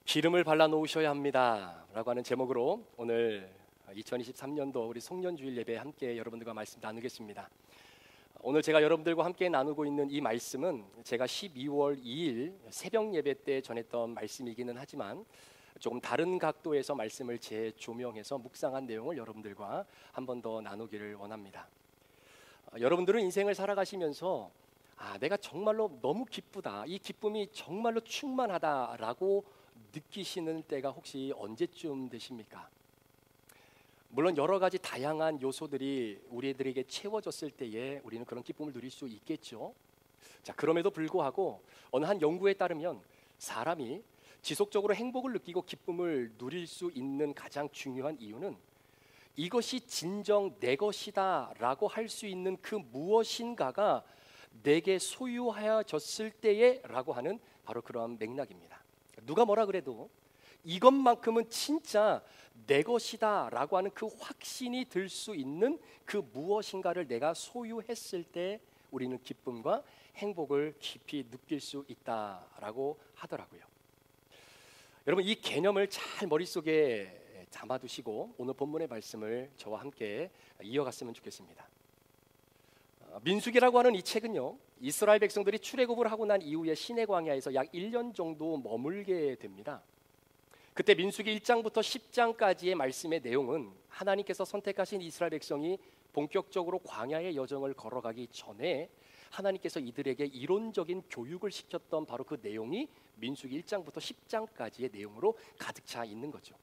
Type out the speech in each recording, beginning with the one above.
기름을 발라 놓으셔야 합니다 라고 하는 제목으로 오늘 2023년도 우리 송년주일 예배 함께 여러분들과 말씀 나누겠습니다. 오늘 제가 여러분들과 함께 나누고 있는 이 말씀은 제가 12월 2일 새벽 예배 때 전했던 말씀이기는 하지만 조금 다른 각도에서 말씀을 재조명해서 묵상한 내용을 여러분들과 한 번 더 나누기를 원합니다. 여러분들은 인생을 살아가시면서 내가 정말로 너무 기쁘다, 이 기쁨이 정말로 충만하다라고 느끼시는 때가 혹시 언제쯤 되십니까? 물론 여러 가지 다양한 요소들이 우리들에게 채워졌을 때에 우리는 그런 기쁨을 누릴 수 있겠죠. 자, 그럼에도 불구하고 어느 한 연구에 따르면 사람이 지속적으로 행복을 느끼고 기쁨을 누릴 수 있는 가장 중요한 이유는 이것이 진정 내 것이다 라고 할 수 있는 그 무엇인가가 내게 소유하여졌을 때에 라고 하는 바로 그러한 맥락입니다. 누가 뭐라 그래도 이것만큼은 진짜 내 것이다 라고 하는 그 확신이 들 수 있는 그 무엇인가를 내가 소유했을 때 우리는 기쁨과 행복을 깊이 느낄 수 있다라고 하더라고요. 여러분, 이 개념을 잘 머릿속에 담아두시고 오늘 본문의 말씀을 저와 함께 이어갔으면 좋겠습니다. 민수기라고 하는 이 책은요, 이스라엘 백성들이 출애굽을 하고 난 이후에 시내 광야에서 약 1년 정도 머물게 됩니다. 그때 민수기 1장부터 10장까지의 말씀의 내용은 하나님께서 선택하신 이스라엘 백성이 본격적으로 광야의 여정을 걸어가기 전에 하나님께서 이들에게 이론적인 교육을 시켰던 바로 그 내용이 민수기 1장부터 10장까지의 내용으로 가득 차 있는 거죠.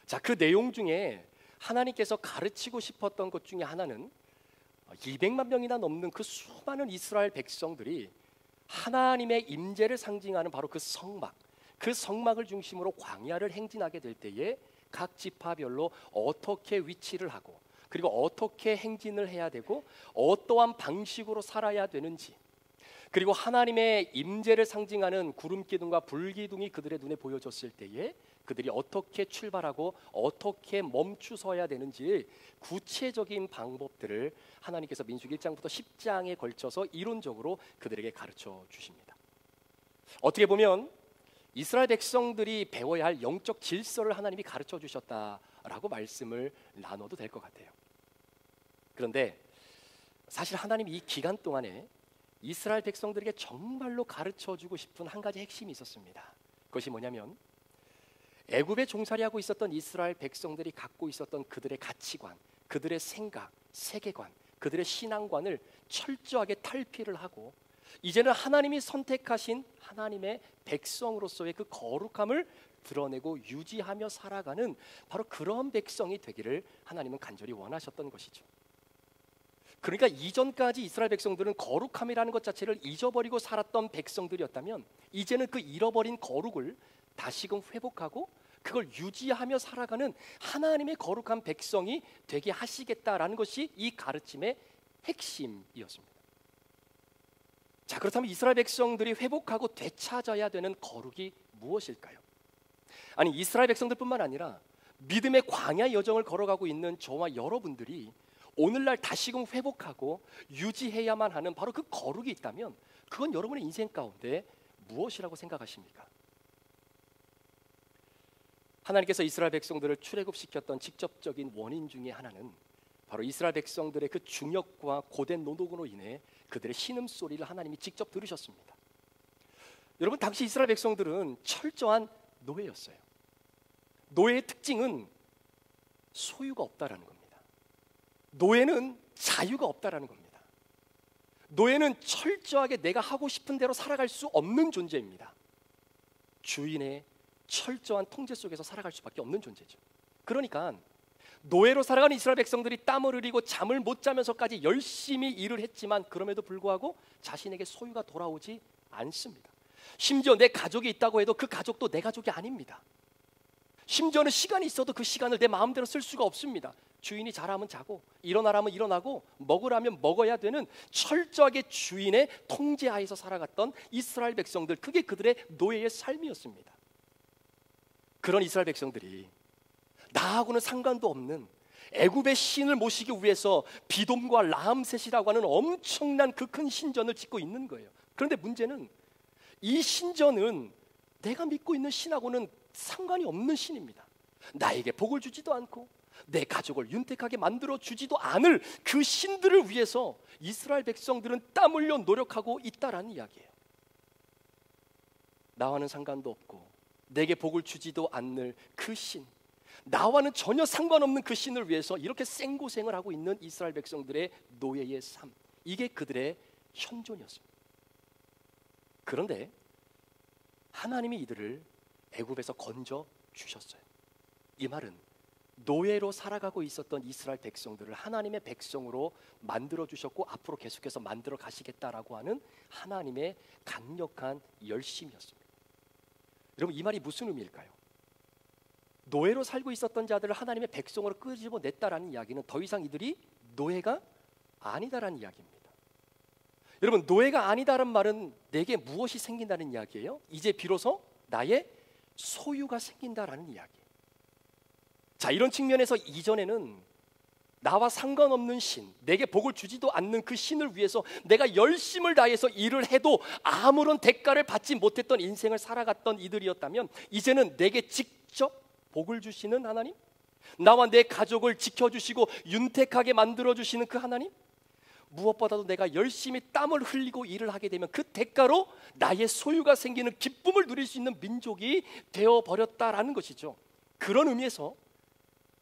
자, 그 내용 중에 하나님께서 가르치고 싶었던 것 중에 하나는 200만 명이나 넘는 그 수많은 이스라엘 백성들이 하나님의 임재를 상징하는 바로 그 성막을 중심으로 광야를 행진하게 될 때에 각 지파별로 어떻게 위치를 하고 그리고 어떻게 행진을 해야 되고 어떠한 방식으로 살아야 되는지, 그리고 하나님의 임재를 상징하는 구름 기둥과 불 기둥이 그들의 눈에 보여졌을 때에 그들이 어떻게 출발하고 어떻게 멈추서야 되는지 구체적인 방법들을 하나님께서 민수기 1장부터 10장에 걸쳐서 이론적으로 그들에게 가르쳐 주십니다. 어떻게 보면 이스라엘 백성들이 배워야 할 영적 질서를 하나님이 가르쳐 주셨다라고 말씀을 나눠도 될 것 같아요. 그런데 사실 하나님이 이 기간 동안에 이스라엘 백성들에게 정말로 가르쳐 주고 싶은 한 가지 핵심이 있었습니다. 그것이 뭐냐면 애굽에 종살이하고 있었던 이스라엘 백성들이 갖고 있었던 그들의 가치관, 그들의 생각, 세계관, 그들의 신앙관을 철저하게 탈피를 하고 이제는 하나님이 선택하신 하나님의 백성으로서의 그 거룩함을 드러내고 유지하며 살아가는 바로 그런 백성이 되기를 하나님은 간절히 원하셨던 것이죠. 그러니까 이전까지 이스라엘 백성들은 거룩함이라는 것 자체를 잊어버리고 살았던 백성들이었다면 이제는 그 잃어버린 거룩을 다시금 회복하고 그걸 유지하며 살아가는 하나님의 거룩한 백성이 되게 하시겠다라는 것이 이 가르침의 핵심이었습니다. 자, 그렇다면 이스라엘 백성들이 회복하고 되찾아야 되는 거룩이 무엇일까요? 아니, 이스라엘 백성들뿐만 아니라 믿음의 광야 여정을 걸어가고 있는 저와 여러분들이 오늘날 다시금 회복하고 유지해야만 하는 바로 그 거룩이 있다면 그건 여러분의 인생 가운데 무엇이라고 생각하십니까? 하나님께서 이스라엘 백성들을 출애굽시켰던 직접적인 원인 중에 하나는 바로 이스라엘 백성들의 그 중역과 고된 노동으로 인해 그들의 신음소리를 하나님이 직접 들으셨습니다. 여러분, 당시 이스라엘 백성들은 철저한 노예였어요. 노예의 특징은 소유가 없다라는 겁니다. 노예는 자유가 없다라는 겁니다. 노예는 철저하게 내가 하고 싶은 대로 살아갈 수 없는 존재입니다. 주인의 철저한 통제 속에서 살아갈 수밖에 없는 존재죠. 그러니까 노예로 살아가는 이스라엘 백성들이 땀을 흘리고 잠을 못 자면서까지 열심히 일을 했지만 그럼에도 불구하고 자신에게 소유가 돌아오지 않습니다. 심지어 내 가족이 있다고 해도 그 가족도 내 가족이 아닙니다. 심지어는 시간이 있어도 그 시간을 내 마음대로 쓸 수가 없습니다. 주인이 자라면 자고 일어나라면 일어나고 먹으라면 먹어야 되는 철저하게 주인의 통제하에서 살아갔던 이스라엘 백성들, 그게 그들의 노예의 삶이었습니다. 그런 이스라엘 백성들이 나하고는 상관도 없는 애굽의 신을 모시기 위해서 비돔과 라암셋이라고 하는 엄청난 그 큰 신전을 짓고 있는 거예요. 그런데 문제는 이 신전은 내가 믿고 있는 신하고는 상관이 없는 신입니다. 나에게 복을 주지도 않고 내 가족을 윤택하게 만들어 주지도 않을 그 신들을 위해서 이스라엘 백성들은 땀 흘려 노력하고 있다라는 이야기예요. 나와는 상관도 없고 내게 복을 주지도 않을 그 신, 나와는 전혀 상관없는 그 신을 위해서 이렇게 생고생을 하고 있는 이스라엘 백성들의 노예의 삶, 이게 그들의 현존이었습니다. 그런데 하나님이 이들을 애굽에서 건져 주셨어요. 이 말은 노예로 살아가고 있었던 이스라엘 백성들을 하나님의 백성으로 만들어 주셨고 앞으로 계속해서 만들어 가시겠다라고 하는 하나님의 강력한 열심이었습니다. 여러분, 이 말이 무슨 의미일까요? 노예로 살고 있었던 자들을 하나님의 백성으로 끄집어냈다라는 이야기는 더 이상 이들이 노예가 아니다라는 이야기입니다. 여러분, 노예가 아니다라는 말은 내게 무엇이 생긴다는 이야기예요? 이제 비로소 나의 소유가 생긴다라는 이야기. 자, 이런 측면에서 이전에는 나와 상관없는 신, 내게 복을 주지도 않는 그 신을 위해서 내가 열심을 다해서 일을 해도 아무런 대가를 받지 못했던 인생을 살아갔던 이들이었다면, 이제는 내게 직접 복을 주시는 하나님, 나와 내 가족을 지켜주시고 윤택하게 만들어주시는 그 하나님, 무엇보다도 내가 열심히 땀을 흘리고 일을 하게 되면 그 대가로 나의 소유가 생기는 기쁨을 누릴 수 있는 민족이 되어버렸다라는 것이죠. 그런 의미에서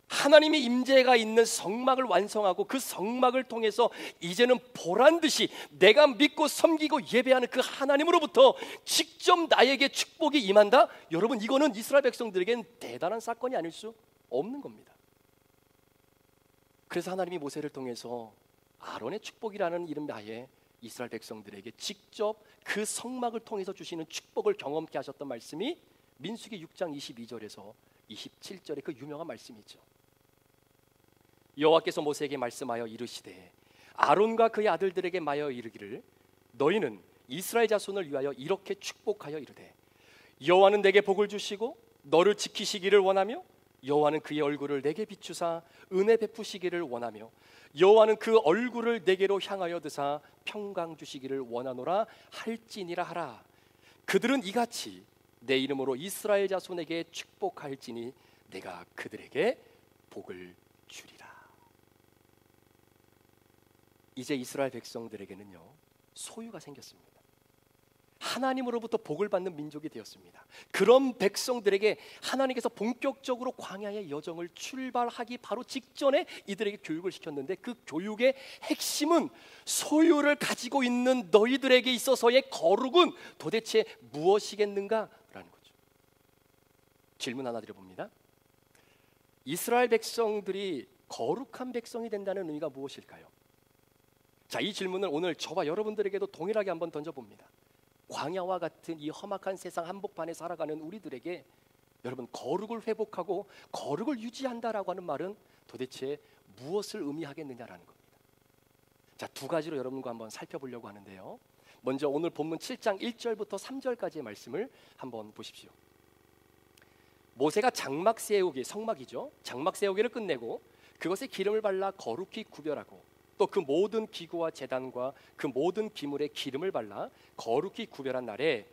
하나님의 임재가 있는 성막을 완성하고 그 성막을 통해서 이제는 보란듯이 내가 믿고 섬기고 예배하는 그 하나님으로부터 직접 나에게 축복이 임한다? 여러분, 이거는 이스라엘 백성들에겐 대단한 사건이 아닐 수 없는 겁니다. 그래서 하나님이 모세를 통해서 아론의 축복이라는 이름 하에 이스라엘 백성들에게 직접 그 성막을 통해서 주시는 축복을 경험케 하셨던 말씀이 민수기 6장 22절에서 27절의 그 유명한 말씀이죠. 여호와께서 모세에게 말씀하여 이르시되 아론과 그의 아들들에게 말하여 이르기를 너희는 이스라엘 자손을 위하여 이렇게 축복하여 이르되 여호와는 내게 복을 주시고 너를 지키시기를 원하며 여호와는 그의 얼굴을 내게 비추사 은혜 베푸시기를 원하며 여호와는 그 얼굴을 내게로 향하여 드사 평강 주시기를 원하노라 할지니라 하라. 그들은 이같이 내 이름으로 이스라엘 자손에게 축복할지니 내가 그들에게 복을 주리라. 이제 이스라엘 백성들에게는요, 소유가 생겼습니다. 하나님으로부터 복을 받는 민족이 되었습니다. 그런 백성들에게 하나님께서 본격적으로 광야의 여정을 출발하기 바로 직전에 이들에게 교육을 시켰는데, 그 교육의 핵심은 소유를 가지고 있는 너희들에게 있어서의 거룩은 도대체 무엇이겠는가라는 거죠. 질문 하나 드려봅니다. 이스라엘 백성들이 거룩한 백성이 된다는 의미가 무엇일까요? 자, 이 질문을 오늘 저와 여러분들에게도 동일하게 한번 던져봅니다. 광야와 같은 이 험악한 세상 한복판에 살아가는 우리들에게 여러분, 거룩을 회복하고 거룩을 유지한다라고 하는 말은 도대체 무엇을 의미하겠느냐라는 겁니다. 자, 두 가지로 여러분과 한번 살펴보려고 하는데요. 먼저 오늘 본문 7장 1절부터 3절까지의 말씀을 한번 보십시오. 모세가 장막 세우기, 성막이죠, 장막 세우기를 끝내고 그것에 기름을 발라 거룩히 구별하고 또 그 모든 기구와 제단과 그 모든 기물에 기름을 발라 거룩히 구별한 날에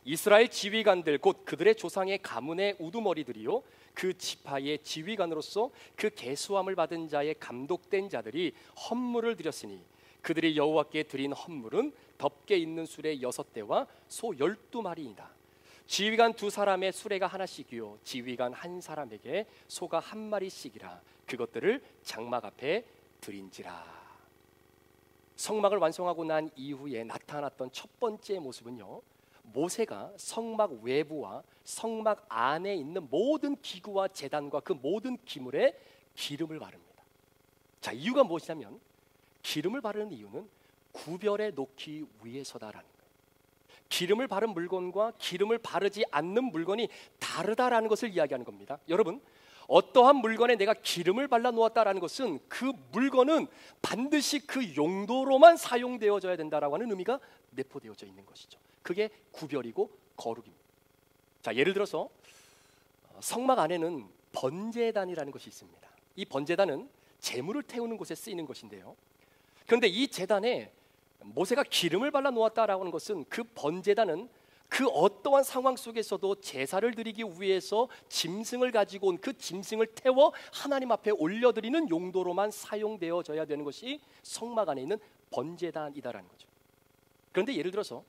이스라엘 지휘관들, 곧 그들의 조상의 가문의 우두머리들이요 그 지파의 지휘관으로서 그 계수함을 받은 자의 감독된 자들이 헌물을 드렸으니 그들이 여호와께 드린 헌물은 덮개 있는 수레 6대와 소 12마리이다. 지휘관 2사람의 수레가 하나씩이요 지휘관 1사람에게 소가 1마리씩이라. 그것들을 장막 앞에 드린지라. 성막을 완성하고 난 이후에 나타났던 첫 번째 모습은요, 모세가 성막 외부와 성막 안에 있는 모든 기구와 제단과 그 모든 기물에 기름을 바릅니다. 자, 이유가 무엇이냐면 기름을 바르는 이유는 구별해 놓기 위해서다라는 거예요. 기름을 바른 물건과 기름을 바르지 않는 물건이 다르다라는 것을 이야기하는 겁니다. 여러분, 어떠한 물건에 내가 기름을 발라 놓았다라는 것은 그 물건은 반드시 그 용도로만 사용되어져야 된다라고 하는 의미가 내포되어져 있는 것이죠. 그게 구별이고 거룩입니다. 자, 예를 들어서 성막 안에는 번제단이라는 것이 있습니다. 이 번제단은 제물을 태우는 곳에 쓰이는 것인데요. 그런데 이 제단에 모세가 기름을 발라 놓았다라고 하는 것은 그 번제단은 그 어떠한 상황 속에서도 제사를 드리기 위해서 짐승을 가지고 온 그 짐승을 태워 하나님 앞에 올려드리는 용도로만 사용되어져야 되는 것이 성막 안에 있는 번제단이다라는 거죠. 그런데 예를 들어서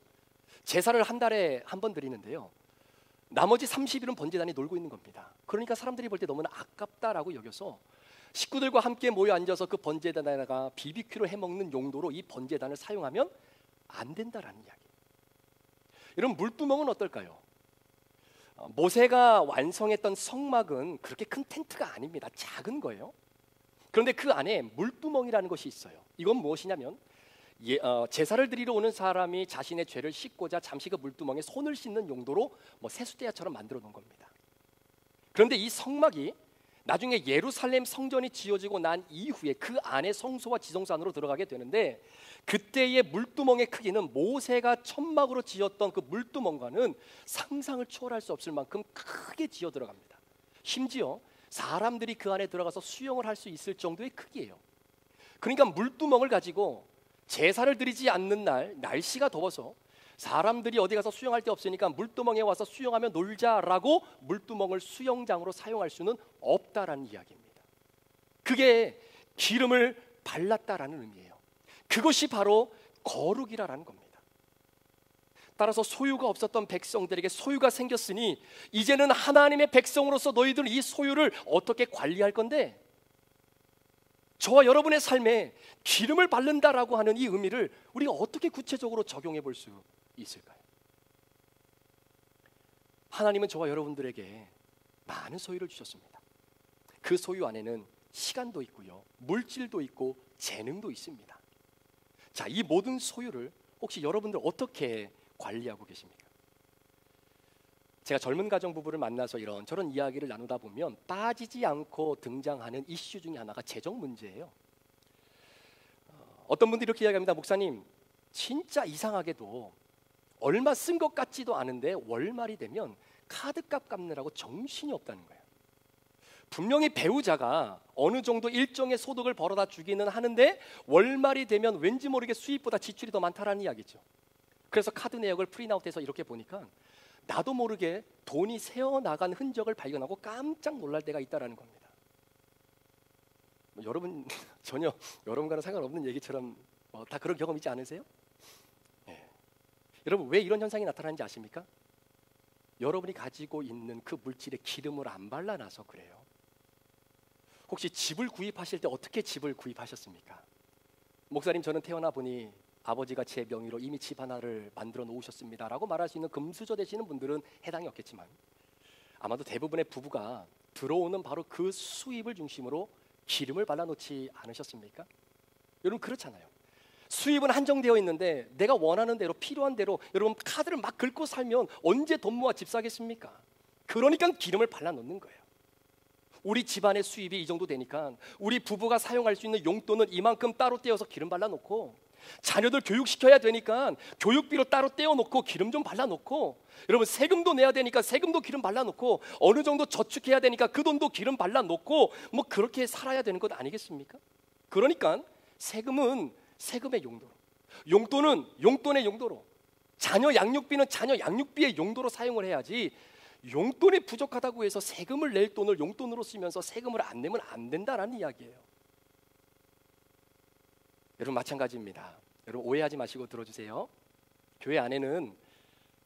제사를 한 달에 한 번 드리는데요, 나머지 30일은 번제단이 놀고 있는 겁니다. 그러니까 사람들이 볼 때 너무나 아깝다라고 여겨서 식구들과 함께 모여 앉아서 그 번제단에다가 BBQ를 해먹는 용도로 이 번제단을 사용하면 안 된다라는 이야기. 여러분, 물두멍은 어떨까요? 모세가 완성했던 성막은 그렇게 큰 텐트가 아닙니다. 작은 거예요. 그런데 그 안에 물두멍이라는 것이 있어요. 이건 무엇이냐면 제사를 드리러 오는 사람이 자신의 죄를 씻고자 잠시 그 물두멍에 손을 씻는 용도로 세수대야처럼 만들어 놓은 겁니다. 그런데 이 성막이 나중에 예루살렘 성전이 지어지고 난 이후에 그 안에 성소와 지성소 안으로 들어가게 되는데, 그때의 물두멍의 크기는 모세가 천막으로 지었던 그 물두멍과는 상상을 초월할 수 없을 만큼 크게 지어 들어갑니다. 심지어 사람들이 그 안에 들어가서 수영을 할 수 있을 정도의 크기예요. 그러니까 물두멍을 가지고 제사를 드리지 않는 날, 날씨가 더워서 사람들이 어디 가서 수영할 데 없으니까 물두멍에 와서 수영하며 놀자라고 물두멍을 수영장으로 사용할 수는 없다라는 이야기입니다. 그게 기름을 발랐다라는 의미예요. 그것이 바로 거룩이라는 겁니다. 따라서 소유가 없었던 백성들에게 소유가 생겼으니 이제는 하나님의 백성으로서 너희들은 이 소유를 어떻게 관리할 건데, 저와 여러분의 삶에 기름을 바른다라고 하는 이 의미를 우리가 어떻게 구체적으로 적용해 볼 수 있을까요? 하나님은 저와 여러분들에게 많은 소유를 주셨습니다. 그 소유 안에는 시간도 있고요, 물질도 있고 재능도 있습니다. 자, 이 모든 소유를 혹시 여러분들 어떻게 관리하고 계십니까? 제가 젊은 가정부부를 만나서 이런저런 이야기를 나누다 보면 빠지지 않고 등장하는 이슈 중에 하나가 재정 문제예요. 어떤 분들이 이렇게 이야기합니다. 목사님, 진짜 이상하게도 얼마 쓴 것 같지도 않은데 월말이 되면 카드값 갚느라고 정신이 없다는 거예요. 분명히 배우자가 어느 정도 일정의 소득을 벌어다 주기는 하는데 월말이 되면 왠지 모르게 수입보다 지출이 더 많다라는 이야기죠. 그래서 카드 내역을 프린아웃해서 이렇게 보니까 나도 모르게 돈이 새어나간 흔적을 발견하고 깜짝 놀랄 때가 있다는 겁니다. 여러분 전혀 여러분과는 상관없는 얘기처럼 다 그런 경험 있지 않으세요? 네. 여러분, 왜 이런 현상이 나타나는지 아십니까? 여러분이 가지고 있는 그 물질에 기름을 안 발라놔서 그래요. 혹시 집을 구입하실 때 어떻게 집을 구입하셨습니까? 목사님, 저는 태어나 보니 아버지가 제 명의로 이미 집 하나를 만들어 놓으셨습니다 라고 말할 수 있는 금수저 되시는 분들은 해당이 없겠지만, 아마도 대부분의 부부가 들어오는 바로 그 수입을 중심으로 기름을 발라놓지 않으셨습니까? 여러분, 그렇잖아요. 수입은 한정되어 있는데 내가 원하는 대로 필요한 대로 여러분 카드를 막 긁고 살면 언제 돈 모아 집 사겠습니까? 그러니까 기름을 발라놓는 거예요. 우리 집안의 수입이 이 정도 되니까 우리 부부가 사용할 수 있는 용돈은 이만큼 따로 떼어서 기름 발라놓고, 자녀들 교육시켜야 되니까 교육비로 따로 떼어놓고 기름 좀 발라놓고, 여러분 세금도 내야 되니까 세금도 기름 발라놓고, 어느 정도 저축해야 되니까 그 돈도 기름 발라놓고, 그렇게 살아야 되는 것 아니겠습니까? 그러니까 세금은 세금의 용도로, 용돈은 용돈의 용도로, 자녀 양육비는 자녀 양육비의 용도로 사용을 해야지, 용돈이 부족하다고 해서 세금을 낼 돈을 용돈으로 쓰면서 세금을 안 내면 안 된다라는 이야기예요. 여러분, 마찬가지입니다. 여러분, 오해하지 마시고 들어주세요. 교회 안에는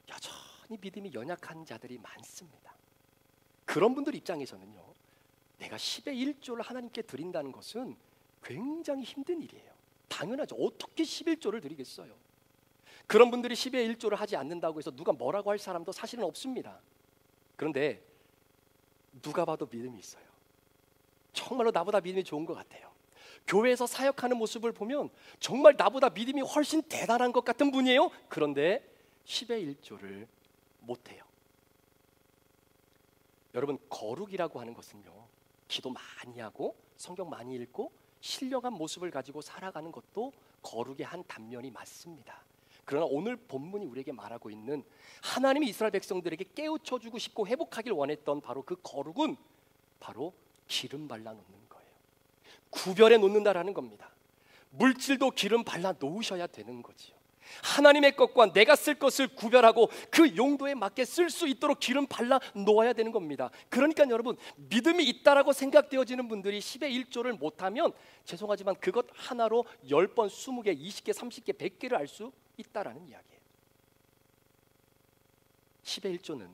여전히 믿음이 연약한 자들이 많습니다. 그런 분들 입장에서는요, 내가 10의 1조를 하나님께 드린다는 것은 굉장히 힘든 일이에요. 당연하죠. 어떻게 11조를 드리겠어요? 그런 분들이 10의 1조를 하지 않는다고 해서 누가 뭐라고 할 사람도 사실은 없습니다. 그런데 누가 봐도 믿음이 있어요. 정말로 나보다 믿음이 좋은 것 같아요. 교회에서 사역하는 모습을 보면 정말 나보다 믿음이 훨씬 대단한 것 같은 분이에요. 그런데 10의 1조를 못해요. 여러분, 거룩이라고 하는 것은요, 기도 많이 하고 성경 많이 읽고 신령한 모습을 가지고 살아가는 것도 거룩의 한 단면이 맞습니다. 그러나 오늘 본문이 우리에게 말하고 있는, 하나님이 이스라엘 백성들에게 깨우쳐주고 싶고 회복하길 원했던 바로 그 거룩은 바로 기름 발라놓는 거예요. 구별해 놓는다라는 겁니다. 물질도 기름 발라 놓으셔야 되는 거지요. 하나님의 것과 내가 쓸 것을 구별하고 그 용도에 맞게 쓸 수 있도록 기름 발라 놓아야 되는 겁니다. 그러니까 여러분, 믿음이 있다라고 생각되어지는 분들이 10의 1조를 못하면 죄송하지만 그것 하나로 10번, 20개, 20개, 30개, 100개를 알 수 있다라는 이야기예요. 10의 1조는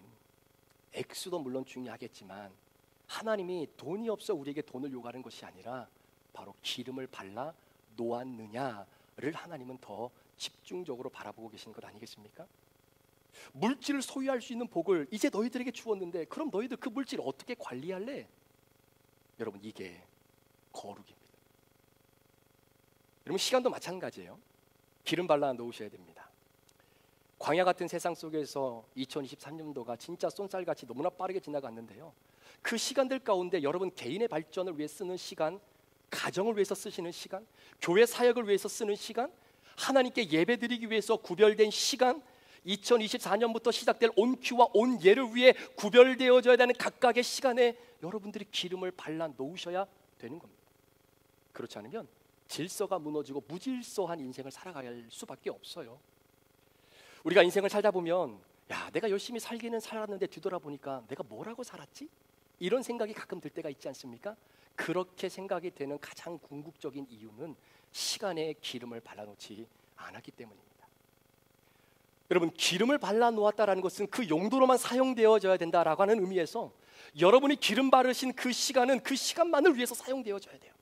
액수도 물론 중요하겠지만 하나님이 돈이 없어 우리에게 돈을 요구하는 것이 아니라 바로 기름을 발라 놓았느냐를 하나님은 더 집중적으로 바라보고 계시는 것 아니겠습니까? 물질을 소유할 수 있는 복을 이제 너희들에게 주었는데 그럼 너희들 그 물질을 어떻게 관리할래? 여러분, 이게 거룩입니다. 여러분, 시간도 마찬가지예요. 기름 발라 놓으셔야 됩니다. 광야 같은 세상 속에서 2023년도가 진짜 쏜살같이 너무나 빠르게 지나갔는데요, 그 시간들 가운데 여러분 개인의 발전을 위해 쓰는 시간, 가정을 위해서 쓰시는 시간, 교회 사역을 위해서 쓰는 시간, 하나님께 예배드리기 위해서 구별된 시간, 2024년부터 시작될 온큐와 온예를 위해 구별되어져야 되는 각각의 시간에 여러분들이 기름을 발라 놓으셔야 되는 겁니다. 그렇지 않으면 질서가 무너지고 무질서한 인생을 살아갈 수밖에 없어요. 우리가 인생을 살다 보면 야, 내가 열심히 살기는 살았는데 뒤돌아보니까 내가 뭐라고 살았지? 이런 생각이 가끔 들 때가 있지 않습니까? 그렇게 생각이 되는 가장 궁극적인 이유는 시간에 기름을 발라놓지 않았기 때문입니다. 여러분, 기름을 발라놓았다는 것은 그 용도로만 사용되어져야 된다라고 하는 의미에서 여러분이 기름 바르신 그 시간은 그 시간만을 위해서 사용되어져야 돼요.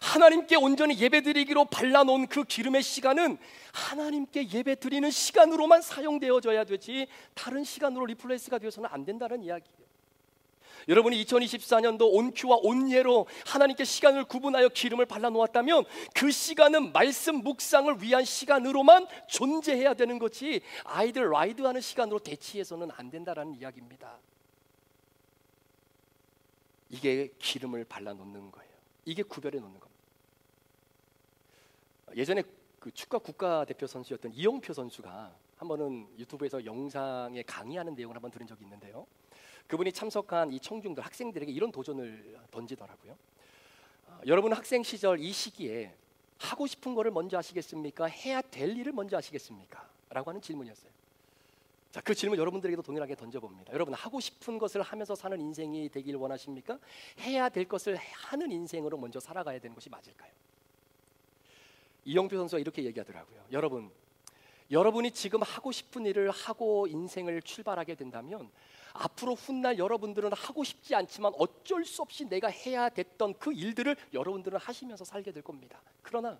하나님께 온전히 예배드리기로 발라놓은 그 기름의 시간은 하나님께 예배드리는 시간으로만 사용되어져야 되지 다른 시간으로 리플레이스가 되어서는 안 된다는 이야기예요. 여러분이 2024년도 온큐와 온예로 하나님께 시간을 구분하여 기름을 발라놓았다면 그 시간은 말씀 묵상을 위한 시간으로만 존재해야 되는 거지 아이들 라이드하는 시간으로 대치해서는 안 된다는 이야기입니다. 이게 기름을 발라놓는 거예요. 이게 구별해 놓는 겁니다. 예전에 그 축구 국가대표 선수였던 이영표 선수가 한 번은 유튜브에서 영상에 강의하는 내용을 한번 들은 적이 있는데요, 그분이 참석한 이 청중들, 학생들에게 이런 도전을 던지더라고요. 여러분 학생 시절 이 시기에 하고 싶은 거를 먼저 하시겠습니까? 해야 될 일을 먼저 하시겠습니까? 라고 하는 질문이었어요. 자, 그 질문 여러분들에게도 동일하게 던져봅니다. 여러분, 하고 싶은 것을 하면서 사는 인생이 되길 원하십니까? 해야 될 것을 하는 인생으로 먼저 살아가야 되는 것이 맞을까요? 이영표 선수가 이렇게 얘기하더라고요. 여러분이 지금 하고 싶은 일을 하고 인생을 출발하게 된다면 앞으로 훗날 여러분들은 하고 싶지 않지만 어쩔 수 없이 내가 해야 됐던 그 일들을 여러분들은 하시면서 살게 될 겁니다. 그러나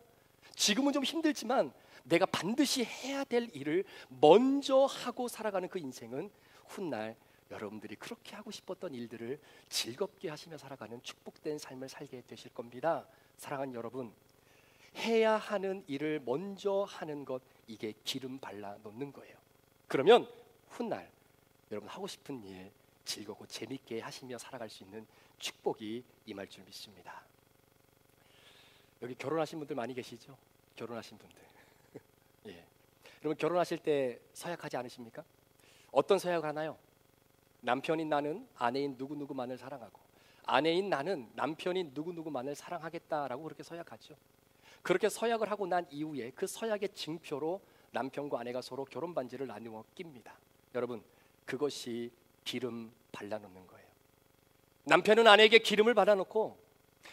지금은 좀 힘들지만 내가 반드시 해야 될 일을 먼저 하고 살아가는 그 인생은 훗날 여러분들이 그렇게 하고 싶었던 일들을 즐겁게 하시며 살아가는 축복된 삶을 살게 되실 겁니다. 사랑하는 여러분, 해야 하는 일을 먼저 하는 것, 이게 기름 발라 놓는 거예요. 그러면 훗날 여러분 하고 싶은 일 즐겁고 재밌게 하시며 살아갈 수 있는 축복이 임할 줄 믿습니다. 여기 결혼하신 분들 많이 계시죠? 결혼하신 분들. 예. 여러분 결혼하실 때 서약하지 않으십니까? 어떤 서약을 하나요? 남편인 나는 아내인 누구누구만을 사랑하고 아내인 나는 남편인 누구누구만을 사랑하겠다라고 그렇게 서약하죠. 그렇게 서약을 하고 난 이후에 그 서약의 증표로 남편과 아내가 서로 결혼 반지를 나누어 낍니다. 여러분, 그것이 기름 발라놓는 거예요. 남편은 아내에게 기름을 발라놓고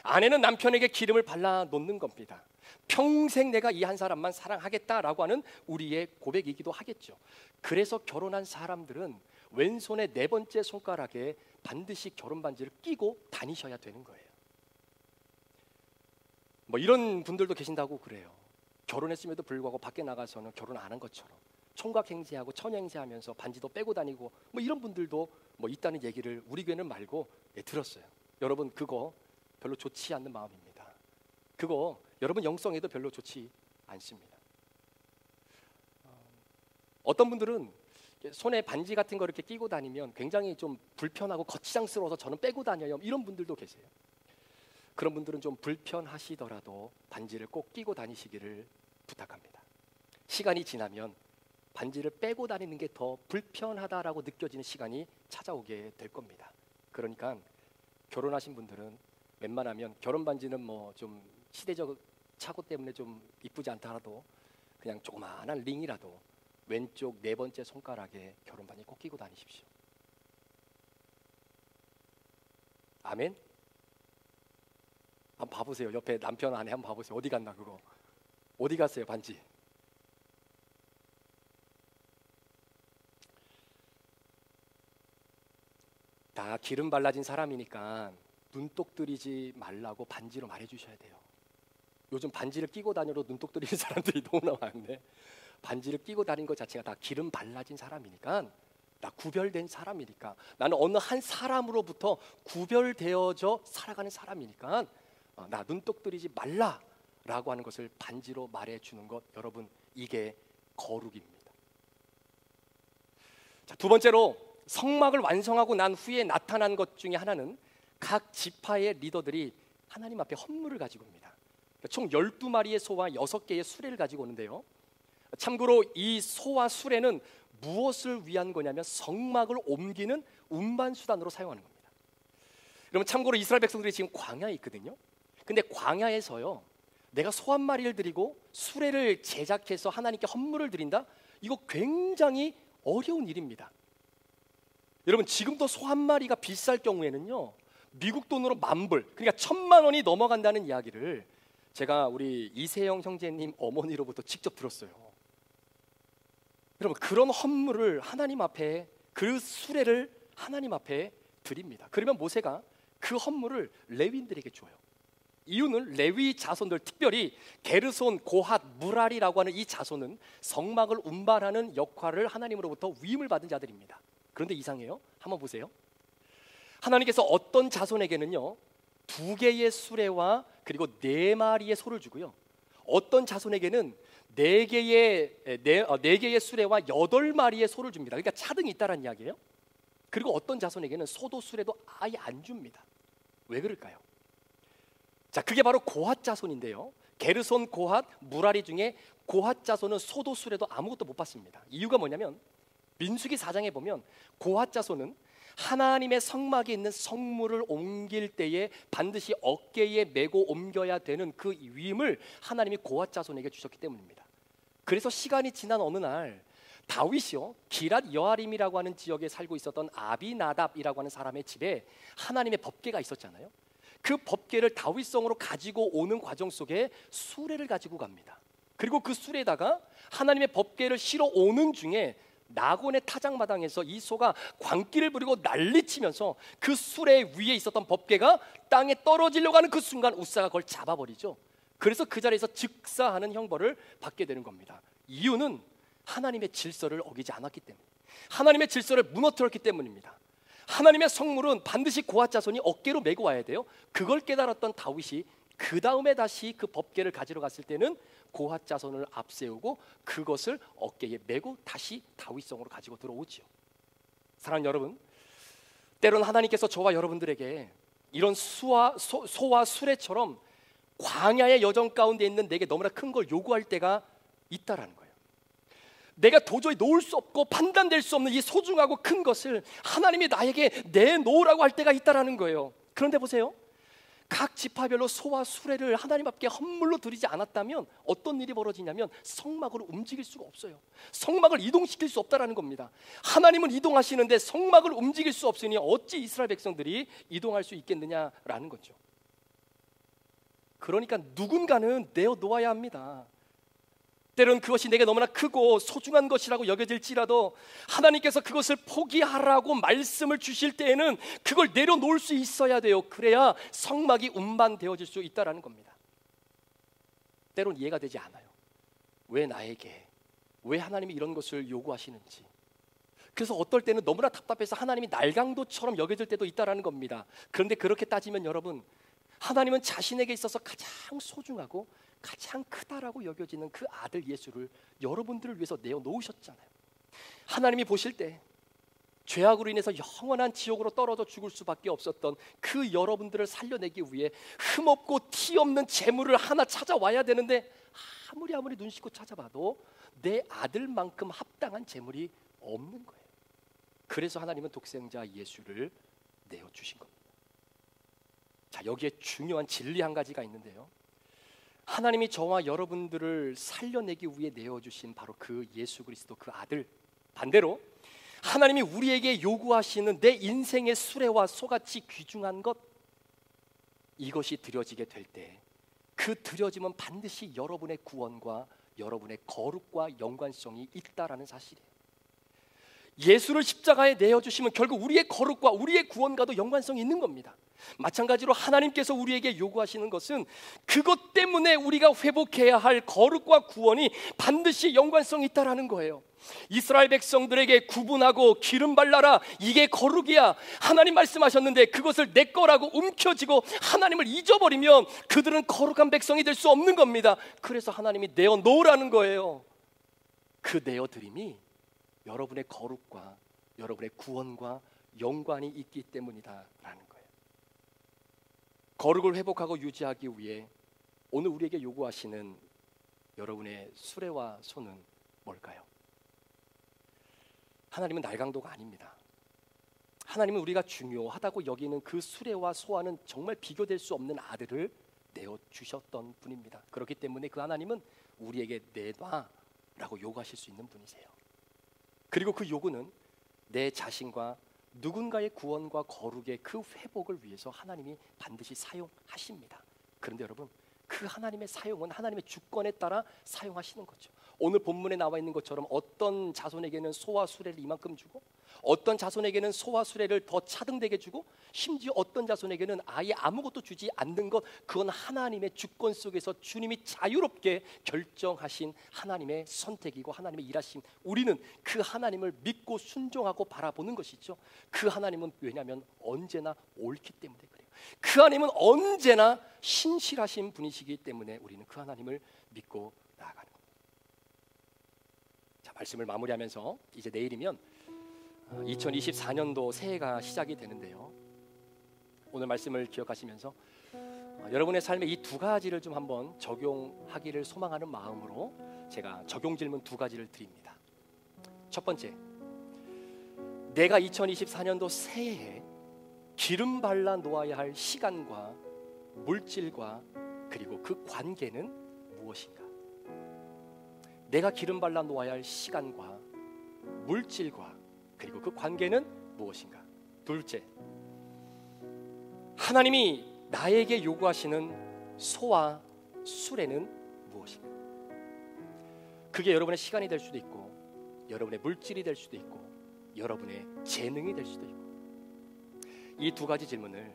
아내는 남편에게 기름을 발라놓는 겁니다. 평생 내가 이 한 사람만 사랑하겠다라고 하는 우리의 고백이기도 하겠죠. 그래서 결혼한 사람들은 왼손의 네 번째 손가락에 반드시 결혼 반지를 끼고 다니셔야 되는 거예요. 뭐 이런 분들도 계신다고 그래요. 결혼했음에도 불구하고 밖에 나가서는 결혼 안 한 것처럼 총각 행세하고 처녀 행세하면서 반지도 빼고 다니고 뭐 이런 분들도 뭐 있다는 얘기를 우리 교회는 말고 들었어요. 여러분, 그거 별로 좋지 않는 마음입니다. 그거 여러분 영성에도 별로 좋지 않습니다. 어떤 분들은 손에 반지 같은 거 이렇게 끼고 다니면 굉장히 좀 불편하고 거치장스러워서 저는 빼고 다녀요. 이런 분들도 계세요. 그런 분들은 좀 불편하시더라도 반지를 꼭 끼고 다니시기를 부탁합니다. 시간이 지나면 반지를 빼고 다니는 게 더 불편하다라고 느껴지는 시간이 찾아오게 될 겁니다. 그러니까 결혼하신 분들은 웬만하면 결혼 반지는 뭐 좀 시대적 착오 때문에 좀 이쁘지 않더라도 그냥 조그마한 링이라도 왼쪽 네 번째 손가락에 결혼반지 꼭 끼고 다니십시오. 아멘? 한번 봐보세요. 옆에 남편 아내 한번 봐보세요. 어디 갔나 그거. 어디 갔어요 반지? 다 기름 발라진 사람이니까 눈독 들이지 말라고 반지로 말해주셔야 돼요. 요즘 반지를 끼고 다녀도 눈독 들이는 사람들이 너무나 많은데, 반지를 끼고 다니는 것 자체가 다 기름 발라진 사람이니까, 나 구별된 사람이니까, 나는 어느 한 사람으로부터 구별되어져 살아가는 사람이니까 나 눈독 들이지 말라라고 하는 것을 반지로 말해주는 것, 여러분 이게 거룩입니다. 자, 두 번째로 성막을 완성하고 난 후에 나타난 것 중에 하나는 각 지파의 리더들이 하나님 앞에 헌물을 가지고 옵니다. 총 12마리의 소와 6개의 수레를 가지고 오는데요, 참고로 이 소와 수레는 무엇을 위한 거냐면 성막을 옮기는 운반수단으로 사용하는 겁니다. 여러분, 참고로 이스라엘 백성들이 지금 광야에 있거든요. 근데 광야에서요, 내가 소 한 마리를 드리고 수레를 제작해서 하나님께 헌물을 드린다? 이거 굉장히 어려운 일입니다. 여러분, 지금도 소 한 마리가 비쌀 경우에는요, 미국 돈으로 10,000불, 그러니까 1,000,000원이 넘어간다는 이야기를 제가 우리 이세영 형제님 어머니로부터 직접 들었어요. 여러분, 그런 헌물을 하나님 앞에, 그 수레를 하나님 앞에 드립니다. 그러면 모세가 그 헌물을 레위인들에게 줘요. 이유는 레위 자손들, 특별히 게르손, 고핫, 무랄이라고 하는 이 자손은 성막을 운반하는 역할을 하나님으로부터 위임을 받은 자들입니다. 그런데 이상해요. 한번 보세요. 하나님께서 어떤 자손에게는요 2개의 수레와 그리고 4마리의 소를 주고요, 어떤 자손에게는 4개의 수레와 8마리의 소를 줍니다. 그러니까 차등이 있다는 이야기예요. 그리고 어떤 자손에게는 소도 수레도 아예 안 줍니다. 왜 그럴까요? 자, 그게 바로 고핫 자손인데요, 게르손, 고핫, 무라리 중에 고핫 자손은 소도 수레도 아무것도 못 받습니다. 이유가 뭐냐면 민수기 4장에 보면 고핫 자손은 하나님의 성막에 있는 성물을 옮길 때에 반드시 어깨에 메고 옮겨야 되는 그 위임을 하나님이 고핫 자손에게 주셨기 때문입니다. 그래서 시간이 지난 어느 날 다윗이요, 기랏 여아림이라고 하는 지역에 살고 있었던 아비나답이라고 하는 사람의 집에 하나님의 법궤가 있었잖아요. 그 법궤를 다윗성으로 가지고 오는 과정 속에 수레를 가지고 갑니다. 그리고 그 수레에다가 하나님의 법궤를 실어 오는 중에 나곤의 타작마당에서 이 소가 광기를 부리고 난리치면서 그 수레 위에 있었던 법궤가 땅에 떨어지려고 하는 그 순간 우사가 그걸 잡아버리죠. 그래서 그 자리에서 즉사하는 형벌을 받게 되는 겁니다. 이유는 하나님의 질서를 어기지 않았기 때문에, 하나님의 질서를 무너뜨렸기 때문입니다. 하나님의 성물은 반드시 고핫 자손이 어깨로 메고 와야 돼요. 그걸 깨달았던 다윗이 그 다음에 다시 그 법궤를 가지러 갔을 때는 고핫 자손을 앞세우고 그것을 어깨에 메고 다시 다윗성으로 가지고 들어오지요. 사랑하는 여러분, 때로는 하나님께서 저와 여러분들에게 이런 소와 수레처럼 광야의 여정 가운데 있는 내게 너무나 큰 걸 요구할 때가 있다라는 거예요. 내가 도저히 놓을 수 없고 판단될 수 없는 이 소중하고 큰 것을 하나님이 나에게 내놓으라고 할 때가 있다라는 거예요. 그런데 보세요, 각 지파별로 소와 수레를 하나님 앞에 헌물로 드리지 않았다면 어떤 일이 벌어지냐면 성막으로 움직일 수가 없어요. 성막을 이동시킬 수 없다라는 겁니다. 하나님은 이동하시는데 성막을 움직일 수 없으니 어찌 이스라엘 백성들이 이동할 수 있겠느냐라는 거죠. 그러니까 누군가는 내어놓아야 합니다. 때로는 그것이 내게 너무나 크고 소중한 것이라고 여겨질지라도 하나님께서 그것을 포기하라고 말씀을 주실 때에는 그걸 내려놓을 수 있어야 돼요. 그래야 성막이 운반되어질 수 있다는 겁니다. 때로는 이해가 되지 않아요. 왜 나에게, 왜 하나님이 이런 것을 요구하시는지. 그래서 어떨 때는 너무나 답답해서 하나님이 날강도처럼 여겨질 때도 있다는 겁니다. 그런데 그렇게 따지면 여러분, 하나님은 자신에게 있어서 가장 소중하고 가장 크다라고 여겨지는 그 아들 예수를 여러분들을 위해서 내어놓으셨잖아요. 하나님이 보실 때 죄악으로 인해서 영원한 지옥으로 떨어져 죽을 수밖에 없었던 그 여러분들을 살려내기 위해 흠없고 티없는 재물을 하나 찾아와야 되는데 아무리 눈 씻고 찾아봐도 내 아들만큼 합당한 재물이 없는 거예요. 그래서 하나님은 독생자 예수를 내어주신 겁니다. 자, 여기에 중요한 진리 한 가지가 있는데요, 하나님이 저와 여러분들을 살려내기 위해 내어주신 바로 그 예수 그리스도 그 아들, 반대로 하나님이 우리에게 요구하시는 내 인생의 수레와 소같이 귀중한 것, 이것이 드려지게 될 때 그 드려짐은 반드시 여러분의 구원과 여러분의 거룩과 연관성이 있다라는 사실이에요. 예수를 십자가에 내어주시면 결국 우리의 거룩과 우리의 구원과도 연관성이 있는 겁니다. 마찬가지로 하나님께서 우리에게 요구하시는 것은 그것 때문에 우리가 회복해야 할 거룩과 구원이 반드시 연관성이 있다라는 거예요. 이스라엘 백성들에게 구분하고 기름 발라라, 이게 거룩이야, 하나님 말씀하셨는데 그것을 내 거라고 움켜쥐고 하나님을 잊어버리면 그들은 거룩한 백성이 될 수 없는 겁니다. 그래서 하나님이 내어놓으라는 거예요. 그 내어드림이 여러분의 거룩과 여러분의 구원과 연관이 있기 때문이다라는 거예요. 거룩을 회복하고 유지하기 위해 오늘 우리에게 요구하시는 여러분의 수레와 소는 뭘까요? 하나님은 날강도가 아닙니다. 하나님은 우리가 중요하다고 여기는 그 수레와 소와는 정말 비교될 수 없는 아들을 내어주셨던 분입니다. 그렇기 때문에 그 하나님은 우리에게 내놔라고 요구하실 수 있는 분이세요. 그리고 그 요구는 내 자신과 누군가의 구원과 거룩의 그 회복을 위해서 하나님이 반드시 사용하십니다. 그런데 여러분, 그 하나님의 사용은 하나님의 주권에 따라 사용하시는 거죠. 오늘 본문에 나와 있는 것처럼 어떤 자손에게는 소와 수레를 이만큼 주고, 어떤 자손에게는 소와 수레를 더 차등되게 주고, 심지어 어떤 자손에게는 아예 아무것도 주지 않는 것, 그건 하나님의 주권 속에서 주님이 자유롭게 결정하신 하나님의 선택이고 하나님의 일하심, 우리는 그 하나님을 믿고 순종하고 바라보는 것이죠. 그 하나님은 왜냐하면 언제나 옳기 때문에 그래요. 그 하나님은 언제나 신실하신 분이시기 때문에 우리는 그 하나님을 믿고 나아가는 겁니다. 자, 말씀을 마무리하면서 이제 내일이면 2024년도 새해가 시작이 되는데요, 오늘 말씀을 기억하시면서 여러분의 삶에 이 두 가지를 좀 한번 적용하기를 소망하는 마음으로 제가 적용 질문 두 가지를 드립니다. 첫 번째, 내가 2024년도 새해에 기름 발라 놓아야 할 시간과 물질과 그리고 그 관계는 무엇인가? 내가 기름 발라 놓아야 할 시간과 물질과 그리고 그 관계는 무엇인가? 둘째, 하나님이 나에게 요구하시는 소와 수레는 무엇인가? 그게 여러분의 시간이 될 수도 있고, 여러분의 물질이 될 수도 있고, 여러분의 재능이 될 수도 있고, 이 두 가지 질문을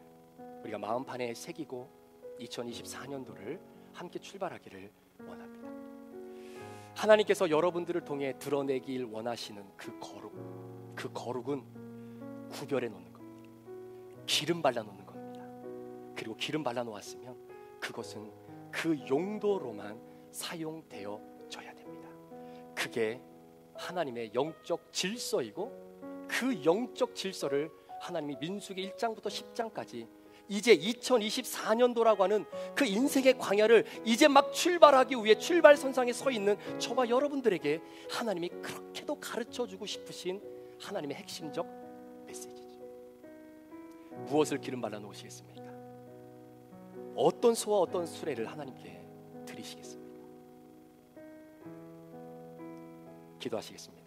우리가 마음판에 새기고 2024년도를 함께 출발하기를 원합니다. 하나님께서 여러분들을 통해 드러내길 원하시는 그 거룩은 구별해 놓는 겁니다. 기름 발라 놓는 겁니다. 그리고 기름 발라 놓았으면 그것은 그 용도로만 사용되어져야 됩니다. 그게 하나님의 영적 질서이고, 그 영적 질서를 하나님이 민수기 1장부터 10장까지 이제 2024년도라고 하는 그 인생의 광야를 이제 막 출발하기 위해 출발선상에 서 있는 저와 여러분들에게 하나님이 그렇게도 가르쳐주고 싶으신 하나님의 핵심적 메시지죠. 무엇을 기름 발라 놓으시겠습니까? 어떤 소와 어떤 수레를 하나님께 드리시겠습니까? 기도하시겠습니다.